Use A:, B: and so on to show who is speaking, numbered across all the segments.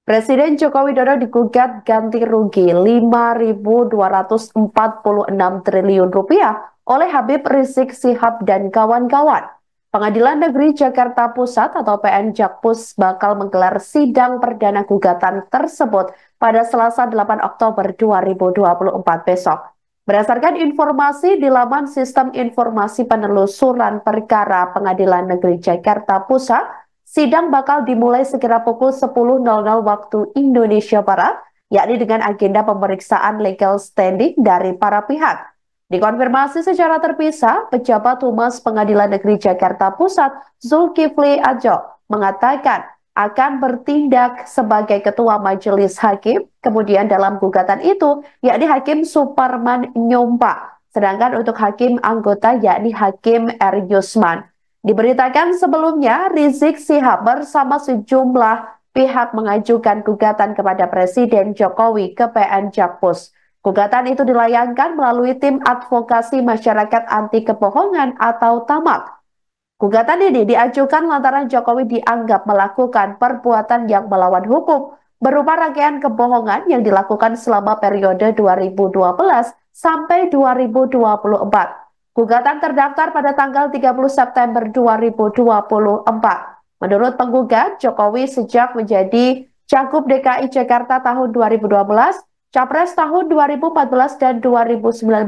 A: Presiden Joko Widodo digugat ganti rugi 5.246 triliun rupiah oleh Habib Rizik Sihab dan kawan-kawan. Pengadilan Negeri Jakarta Pusat atau PN Jakpus bakal menggelar sidang perdana gugatan tersebut pada Selasa 8 Oktober 2024 besok. Berdasarkan informasi di laman Sistem Informasi Penelusuran Perkara Pengadilan Negeri Jakarta Pusat, sidang bakal dimulai sekira pukul 10.00 waktu Indonesia Barat, yakni dengan agenda pemeriksaan legal standing dari para pihak. Dikonfirmasi secara terpisah, pejabat Humas Pengadilan Negeri Jakarta Pusat, Zulkifli Adjo, mengatakan akan bertindak sebagai ketua majelis hakim, kemudian dalam gugatan itu, yakni Hakim Suparman Nyompa, sedangkan untuk hakim anggota yakni Hakim R. Yusman. Diberitakan sebelumnya, Rizik Sihab bersama sejumlah pihak mengajukan gugatan kepada Presiden Jokowi ke PN Jakpus. Gugatan itu dilayangkan melalui Tim Advokasi Masyarakat Anti Kebohongan atau TAMAK. Gugatan ini diajukan lantaran Jokowi dianggap melakukan perbuatan yang melawan hukum berupa rangkaian kebohongan yang dilakukan selama periode 2012 sampai 2024. Gugatan terdaftar pada tanggal 30 September 2024. Menurut penggugat, Jokowi sejak menjadi Cagup DKI Jakarta tahun 2012, Capres tahun 2014 dan 2019,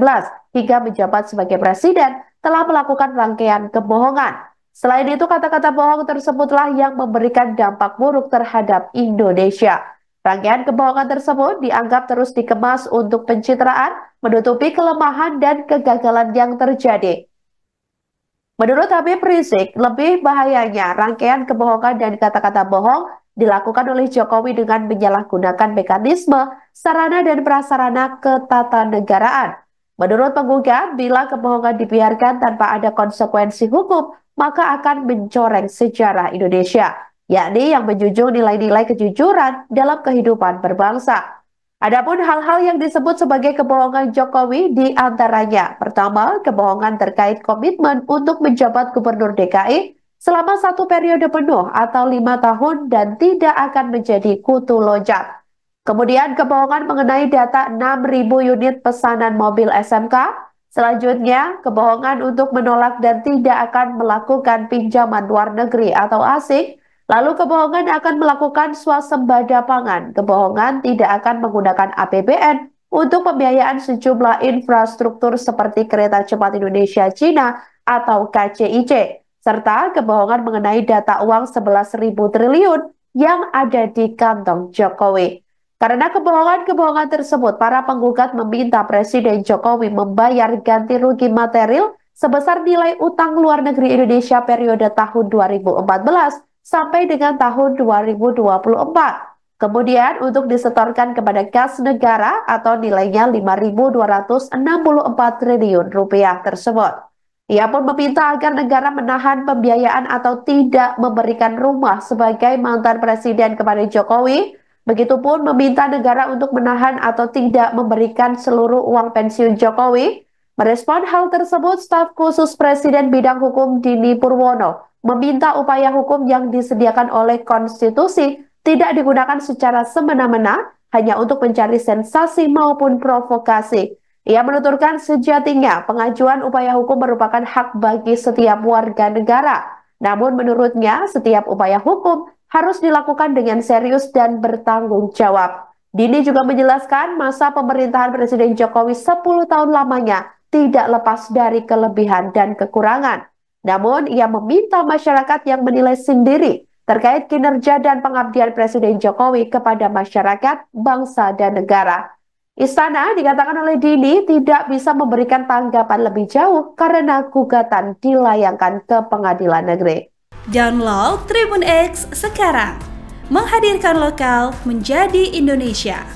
A: hingga menjabat sebagai presiden, telah melakukan rangkaian kebohongan. Selain itu, kata-kata bohong tersebutlah yang memberikan dampak buruk terhadap Indonesia. Rangkaian kebohongan tersebut dianggap terus dikemas untuk pencitraan, menutupi kelemahan dan kegagalan yang terjadi. Menurut Habib Rizik, lebih bahayanya rangkaian kebohongan dan kata-kata bohong dilakukan oleh Jokowi dengan menyalahgunakan mekanisme, sarana dan prasarana ketatanegaraan. Menurut penggugat, bila kebohongan dibiarkan tanpa ada konsekuensi hukum, maka akan mencoreng sejarah Indonesia, yakni yang menjunjung nilai-nilai kejujuran dalam kehidupan berbangsa. Adapun hal-hal yang disebut sebagai kebohongan Jokowi di antaranya, pertama, kebohongan terkait komitmen untuk menjabat Gubernur DKI selama 1 periode penuh atau 5 tahun dan tidak akan menjadi kutu loncat. Kemudian kebohongan mengenai data 6.000 unit pesanan mobil SMK. Selanjutnya, kebohongan untuk menolak dan tidak akan melakukan pinjaman luar negeri atau asing. Lalu kebohongan akan melakukan swasembada pangan. Kebohongan tidak akan menggunakan APBN untuk pembiayaan sejumlah infrastruktur seperti Kereta Cepat Indonesia-Cina atau KCIC. Serta kebohongan mengenai data uang 11.000 triliun yang ada di kantong Jokowi. Karena kebohongan-kebohongan tersebut, para penggugat meminta Presiden Jokowi membayar ganti rugi material sebesar nilai utang luar negeri Indonesia periode tahun 2014 sampai dengan tahun 2024. Kemudian untuk disetorkan kepada kas negara atau nilainya 5.264 triliun rupiah tersebut. Ia pun meminta agar negara menahan pembiayaan atau tidak memberikan rumah sebagai mantan presiden kepada Jokowi. Begitupun meminta negara untuk menahan atau tidak memberikan seluruh uang pensiun Jokowi. Merespon hal tersebut, staf khusus Presiden bidang hukum Dini Purwono meminta upaya hukum yang disediakan oleh konstitusi tidak digunakan secara semena-mena hanya untuk mencari sensasi maupun provokasi. Ia menuturkan sejatinya pengajuan upaya hukum merupakan hak bagi setiap warga negara. Namun menurutnya setiap upaya hukum harus dilakukan dengan serius dan bertanggung jawab. Dini juga menjelaskan masa pemerintahan Presiden Jokowi 10 tahun lamanya tidak lepas dari kelebihan dan kekurangan. Namun ia meminta masyarakat yang menilai sendiri terkait kinerja dan pengabdian Presiden Jokowi kepada masyarakat, bangsa, dan negara. Istana, dikatakan oleh Dini, tidak bisa memberikan tanggapan lebih jauh karena gugatan dilayangkan ke pengadilan negeri.
B: Download Tribun X sekarang, menghadirkan lokal menjadi Indonesia.